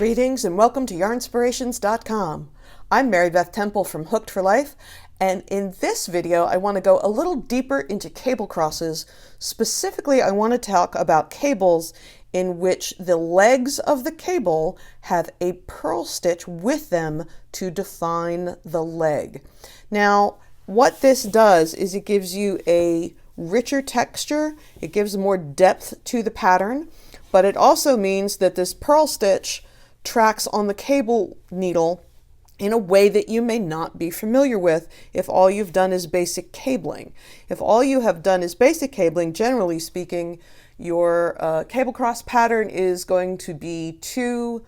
Greetings and welcome to Yarnspirations.com. I'm Mary Beth Temple from Hooked for Life, and in this video I want to go a little deeper into cable crosses. Specifically, I want to talk about cables in which the legs of the cable have a purl stitch with them to define the leg. Now, what this does is it gives you a richer texture, it gives more depth to the pattern, but it also means that this purl stitch tracks on the cable needle in a way that you may not be familiar with if all you've done is basic cabling. If all you have done is basic cabling, generally speaking, your cable cross pattern is going to be two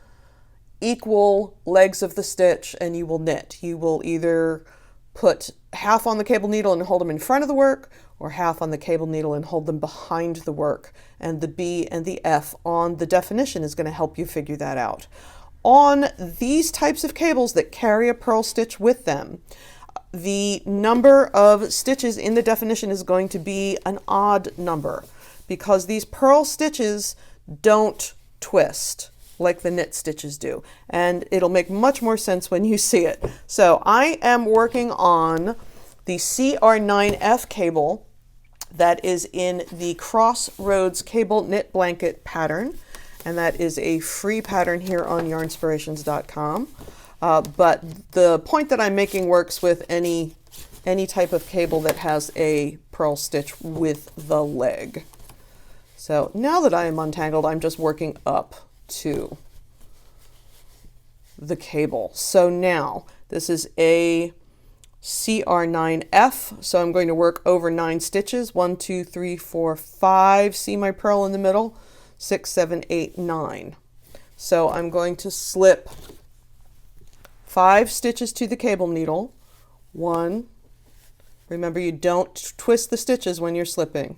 equal legs of the stitch and you will knit. You will either put half on the cable needle and hold them in front of the work, or half on the cable needle and hold them behind the work. And the B and the F on the definition is going to help you figure that out. On these types of cables that carry a purl stitch with them, the number of stitches in the definition is going to be an odd number because these purl stitches don't twist like the knit stitches do. And it'll make much more sense when you see it. So I am working on the CR9F cable that is in the Crossroads Cable Knit Blanket pattern, and that is a free pattern here on Yarnspirations.com. But the point that I'm making works with any type of cable that has a purl stitch with the leg. So now that I am untangled, I'm just working up to the cable. So now this is a CR9F, so I'm going to work over 9 stitches. 1, 2, 3, 4, 5. See my purl in the middle? 6, 7, 8, 9. So I'm going to slip 5 stitches to the cable needle. 1. Remember, you don't twist the stitches when you're slipping.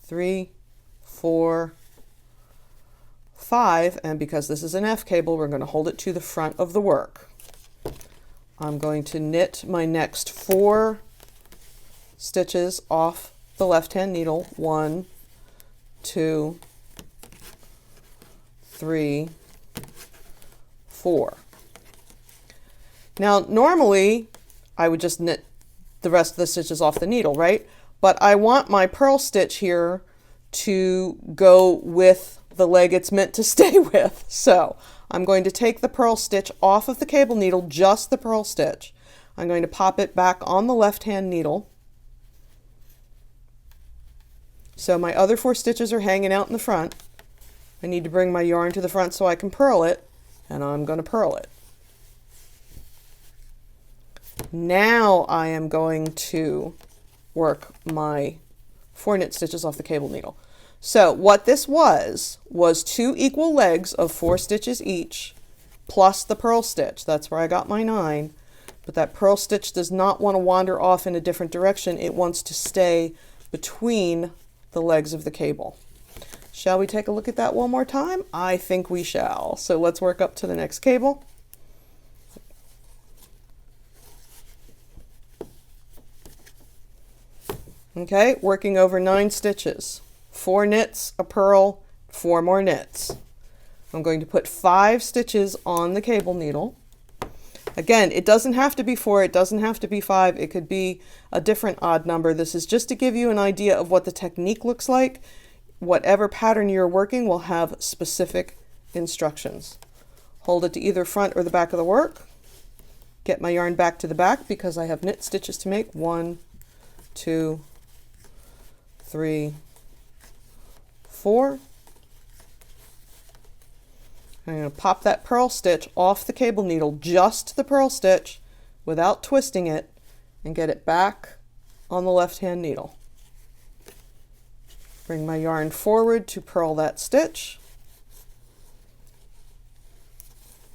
3, 4, 5, and because this is an F cable, we're going to hold it to the front of the work. I'm going to knit my next 4 stitches off the left-hand needle. 1, 2, 3, 4. Now, normally, I would just knit the rest of the stitches off the needle, right? But I want my purl stitch here to go with the leg it's meant to stay with. So I'm going to take the purl stitch off of the cable needle, just the purl stitch. I'm going to pop it back on the left-hand needle. So my other 4 stitches are hanging out in the front. I need to bring my yarn to the front so I can purl it, and I'm going to purl it. Now I am going to work my 4 knit stitches off the cable needle. So what this was 2 equal legs of 4 stitches each, plus the purl stitch. That's where I got my 9. But that purl stitch does not want to wander off in a different direction. It wants to stay between the legs of the cable. Shall we take a look at that one more time? I think we shall. So let's work up to the next cable. Okay, working over 9 stitches. 4 knits, a purl, 4 more knits. I'm going to put 5 stitches on the cable needle. Again, it doesn't have to be 4, it doesn't have to be 5, it could be a different odd number. This is just to give you an idea of what the technique looks like. Whatever pattern you're working will have specific instructions. Hold it to either front or the back of the work. Get my yarn back to the back because I have knit stitches to make. 1, 2, 3, 4. I'm going to pop that purl stitch off the cable needle, just the purl stitch, without twisting it, and get it back on the left-hand needle. Bring my yarn forward to purl that stitch.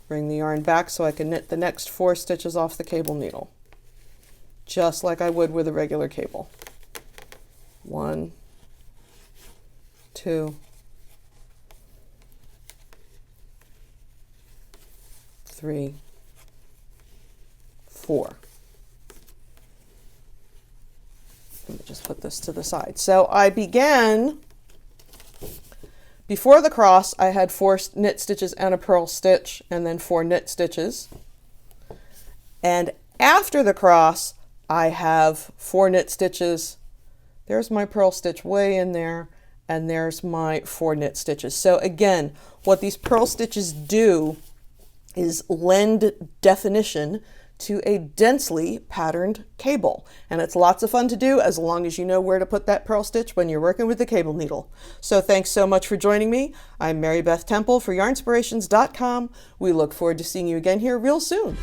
Bring the yarn back so I can knit the next 4 stitches off the cable needle, just like I would with a regular cable. 1, 2, 3, 4. Let me just put this to the side. So I began Before the cross, I had 4 knit stitches and a purl stitch, and then 4 knit stitches. And after the cross, I have 4 knit stitches. There's my purl stitch way in there, and there's my 4 knit stitches. So again, what these purl stitches do is lend definition to a densely patterned cable. And it's lots of fun to do as long as you know where to put that purl stitch when you're working with the cable needle. So thanks so much for joining me. I'm Mary Beth Temple for Yarnspirations.com. We look forward to seeing you again here real soon.